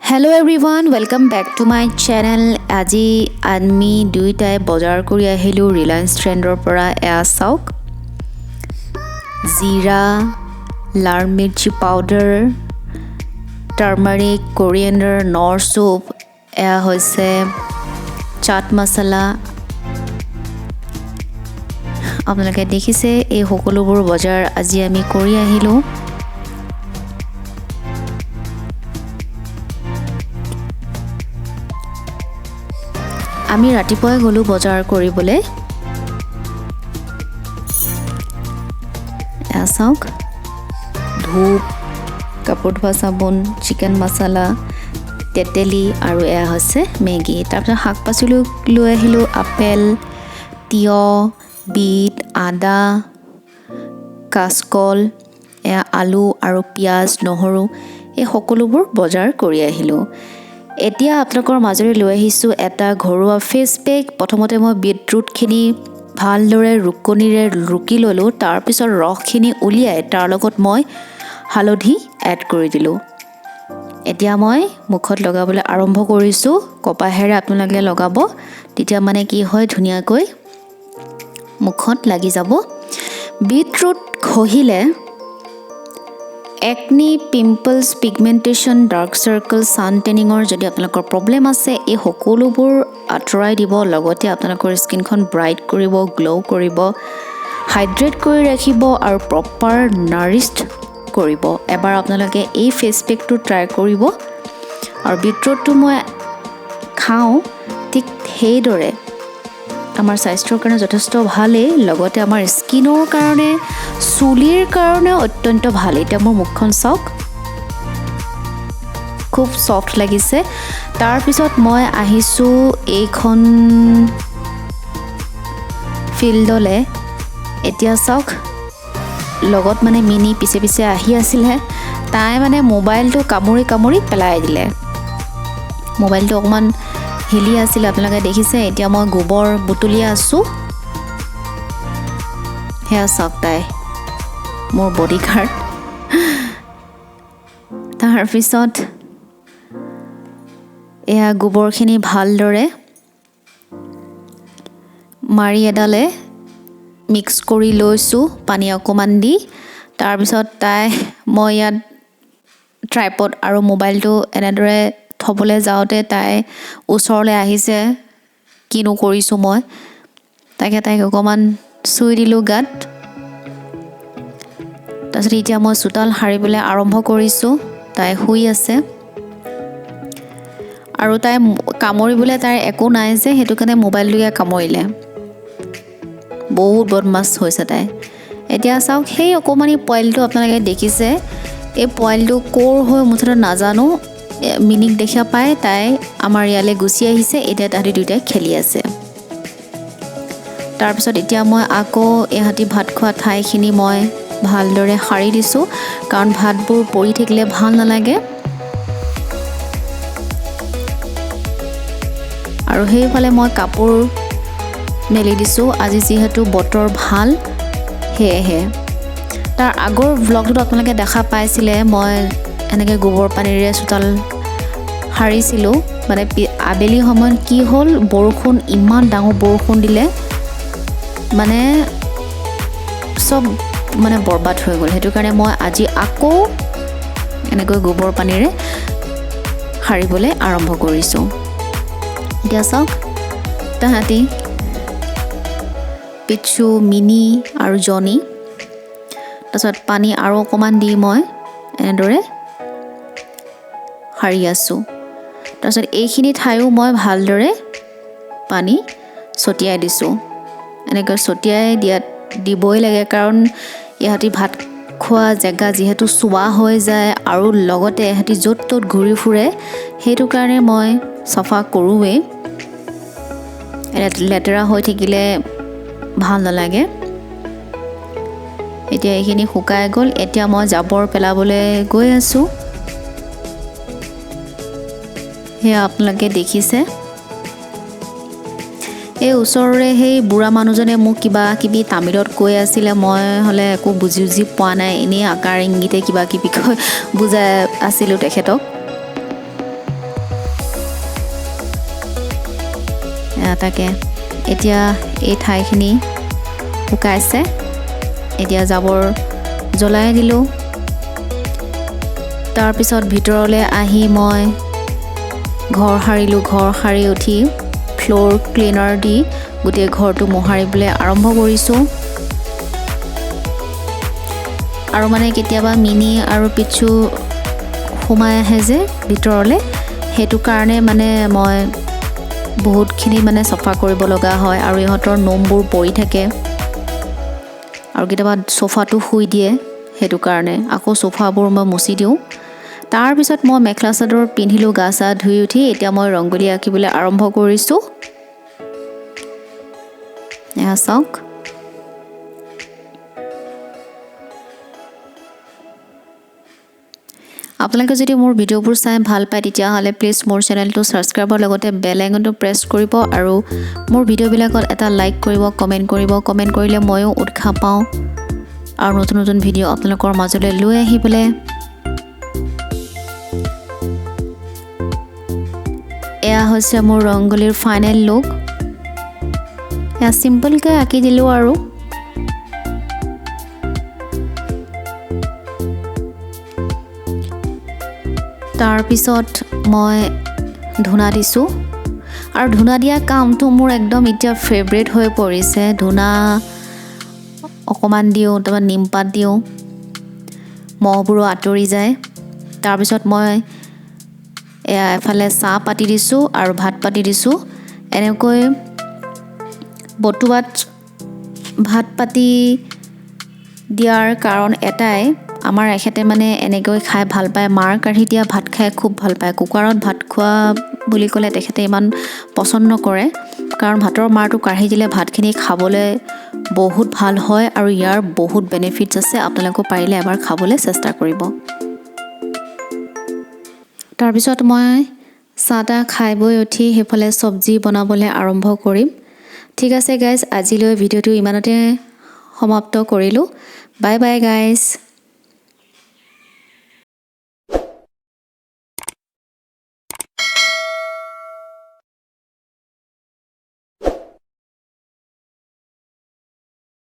Hello everyone, welcome back to my channel. আজি আমি দুইটাই বজাৰ কৰি আহিলো ৰিলায়েন্স ট্ৰেণ্ডৰ পৰা এয়া চাওক জিৰা লাল মিৰ্চি পাউডাৰ টাৰ্মাৰিক কোৰিয়েণ্ডাৰ নৰ চুপ এয়া হৈছে চাট মছলা আপোনালোকে দেখিছে এই সকলোবোৰ বজাৰ আজি আমি কৰি আহিলো আমি ৰাতিপুৱাই গলো বজাৰ কৰিবলৈ চাওক ধূপ কাপোৰ ধোৱা চাবোন চিকেন মছলা তেতেলী আৰু এয়া হৈছে মেগী তাৰপিছত শাক পাচলি লৈ আহিলোঁ আপেল তিয়হ বিট আদা কাচকল এয়া আলু আৰু পিঁয়াজ নহৰু এই সকলোবোৰ বজাৰ কৰি আহিলোঁ এতিয়া আপোনালোকৰ মাজৰে লৈ আহিছোঁ এটা ঘৰুৱা ফেচ পেক প্ৰথমতে মই বিটৰুটখিনি ভালদৰে ৰুকনিৰে ৰুকি ল'লোঁ তাৰপিছত ৰসখিনি উলিয়াই তাৰ লগত মই হালধি এড কৰি দিলোঁ এতিয়া মই মুখত লগাবলৈ আৰম্ভ কৰিছোঁ কপাহেৰে আপোনালোকে লগাব তেতিয়া মানে কি হয় ধুনীয়াকৈ মুখত লাগি যাব বিটৰুট ঘঁহিলে একনি pimples pigmentation dark circle sun টেনিঙৰ যদি আপোনালোকৰ প্ৰব্লেম আছে এই সকলোবোৰ আঁতৰাই দিব লগতে আপোনালোকৰ স্কিনখন ব্ৰাইট কৰিব গ্ল' কৰিব হাইড্ৰেট কৰি ৰাখিব আৰু প্ৰপাৰ নাৰিছড কৰিব এবাৰ আপোনালোকে এই ফেচ পেকটো ট্ৰাই কৰিব আৰু বিটৰুটটো মই খাওঁ ঠিক সেইদৰে আমাৰ স্বাস্থ্যৰ কাৰণে যথেষ্ট ভালেই লগতে আমাৰ স্কিনৰ কাৰণে চুলিৰ কাৰণে অত্যন্ত ভাল এতিয়া মোৰ মুখখন চাওক খুব সফ্ট লাগিছে তাৰপিছত মই আহিছোঁ এইখন ফিল্ডলৈ এতিয়া চাওক লগত মানে মিনি পিছে পিছে আহি আছিলে তাই মানে মোবাইলটো কামুৰি পেলাই দিলে মোবাইলটো অকণমান হিলি আছিল আপোনালোকে দেখিছে এতিয়া মই গোবৰ বুটলি আছোঁ সেয়া চাওক তাই মোৰ বডিগাৰ্ড তাৰপিছত এয়া গোবৰখিনি ভালদৰে মাৰি এডালে মিক্স কৰি লৈছোঁ পানী অকণমান দি তাৰপিছত মই ইয়াত ট্ৰাইপড আৰু মোবাইলটো এনেদৰে থ'বলৈ যাওঁতে তাই ওচৰলৈ আহিছে কিনো কৰিছোঁ মই তাইক অকণমান চুই দিলোঁ গাত তাৰপিছত এতিয়া মই চোতাল সাৰিবলৈ আৰম্ভ কৰিছোঁ তাই শুই আছে আৰু তাই কামুৰিবলৈ তাইৰ একো নাই যে সেইটো কাৰণে মোবাইলটোকে কামুৰিলে বহুত বদমাছ হৈছে তাই এতিয়া চাওক সেই অকণমানি পোৱালিটো আপোনালোকে দেখিছে এই পোৱালিটো ক'ৰ হৈ মুঠতে নাজানো মিনিক দেখা পাই তাই আমাৰ ইয়ালৈ গুচি আহিছে এতিয়া তাহাঁতি দুয়োটাই খেলি আছে তাৰপিছত এতিয়া মই আকৌ ইহঁতি ভাত খোৱা ঠাইখিনি মই ভালদৰে সাৰি দিছোঁ কাৰণ ভাতবোৰ পৰি থাকিলে ভাল নালাগে আৰু সেইফালে মই কাপোৰ মেলি দিছোঁ আজি যিহেতু বতৰ ভাল সেয়েহে তাৰ আগৰ ভ্লগটোত আপোনালোকে দেখা পাইছিলে মই এনেকৈ গোবৰ পানীৰে চোতাল সাৰিছিলোঁ মানে আবেলি সময়ত কি হ'ল বৰষুণ ইমান ডাঙৰ বৰষুণ দিলে মানে চব মানে বৰবাদ হৈ গ'ল সেইটো কাৰণে মই আজি আকৌ এনেকৈ গোবৰ পানীৰে সাৰিবলৈ আৰম্ভ কৰিছোঁ এতিয়া চাওক তাহাঁতি পিচু মিনি আৰু জনি তাৰপিছত পানী আৰু অকণমান দি মই এনেদৰে সাৰি আছোঁ তাৰপিছত এইখিনি ঠাইও মই ভালদৰে পানী ছটিয়াই দিছোঁ এনেকৈ ছটিয়াই দিবই লাগে কাৰণ ইহঁতি ভাত খোৱা জেগা যিহেতু চোৱা হৈ যায় আৰু লগতে ইহঁতি য'ত ত'ত ঘূৰি ফুৰে সেইটো কাৰণে মই চাফা কৰোঁৱেই লেতেৰা হৈ থাকিলে ভাল নালাগে এতিয়া এইখিনি শুকাই গ'ল এতিয়া মই জাবৰ পেলাবলৈ গৈ আছোঁ সেয়া আপোনালোকে দেখিছে এই ওচৰৰে সেই বুঢ়া মানুহজনে মোক কিবা কিবি তামিলত কৈ আছিলে মই হ'লে একো বুজি পোৱা নাই এনেই আকাৰ ইংগিতে কিবা কিবি কৈ বুজাই আছিলোঁ তেখেতক তাকে এতিয়া এই ঠাইখিনি শুকাইছে এতিয়া জাবৰ জ্বলাই দিলোঁ তাৰপিছত ভিতৰলৈ আহি মই ঘৰ সাৰিলোঁ ঘৰ সাৰি উঠি ফ্লোৰ ক্লিনাৰ দি গোটেই ঘৰটো মোহাৰিবলৈ আৰম্ভ কৰিছোঁ আৰু মানে কেতিয়াবা মিনি আৰু পিছু সোমাই আহে যে ভিতৰলৈ সেইটো কাৰণে মানে মই বহুতখিনি মানে চফা কৰিব লগা হয় আৰু ইহঁতৰ নোমবোৰ পৰি থাকে আৰু কেতিয়াবা সোফাটো শুই দিয়ে সেইটো কাৰণে আকৌ সোফাবোৰ মই মুছি দিওঁ তাৰপিছত মই মেখেলা চাদৰ পিন্ধিলোঁ গা চা ধুই উঠি এতিয়া মই ৰংগোলী আঁকিবলৈ আৰম্ভ কৰিছোঁ এয়া চাওক আপোনালোকে যদি মোৰ ভিডিঅ'বোৰ চাই ভাল পায় তেতিয়াহ'লে প্লিজ মোৰ চেনেলটো ছাবস্ক্ৰাইবৰ লগতে বেল আইকনটো প্ৰেছ কৰিব আৰু মোৰ ভিডিঅ'বিলাকত এটা লাইক কৰিব কমেণ্ট কৰিলে ময়ো উৎসাহ পাওঁ আৰু নতুন নতুন ভিডিঅ' আপোনালোকৰ মাজলৈ লৈ আহিবলৈ এয়া হৈছে মোৰ ৰংগোলীৰ ফাইনেল লুক এয়া চিম্পলকৈ আঁকি দিলোঁ আৰু তাৰপিছত মই ধূনা দিছোঁ আৰু ধূনা দিয়া কামটো মোৰ একদম এতিয়া ফেভৰেট হৈ পৰিছে ধূনা অকণমান দিওঁ তাৰপৰা নিমপাত দিওঁ মহবোৰো আঁতৰি যায় তাৰপিছত মই এফালে চাহ পাতি দিছোঁ আৰু ভাত পাতি দিছোঁ এনেকৈ বটুৱাত ভাত পাতি দিয়াৰ কাৰণ এটাই আমাৰ এখেতে মানে এনেকৈ খাই ভাল পায় মাৰ কাঢ়ি দিয়া ভাত খাই খুব ভাল পায় কুকাৰত ভাত খোৱা বুলি ক'লে তেখেতে ইমান পচন্দ নকৰে কাৰণ ভাতৰ মাৰটো কাঢ়ি দিলে ভাতখিনি খাবলৈ বহুত ভাল হয় আৰু ইয়াৰ বহুত বেনিফিটছ আছে আপোনালোকে পাৰিলে এবাৰ খাবলৈ চেষ্টা কৰিব তাৰপিছত মই চাহ তাহ খাই বৈ উঠি সেইফালে চব্জি বনাবলৈ আৰম্ভ কৰিম ঠিক আছে গাইজ আজিলৈ ভিডিঅ'টো ইমানতে সমাপ্ত কৰিলোঁ বাই বাই গাইজ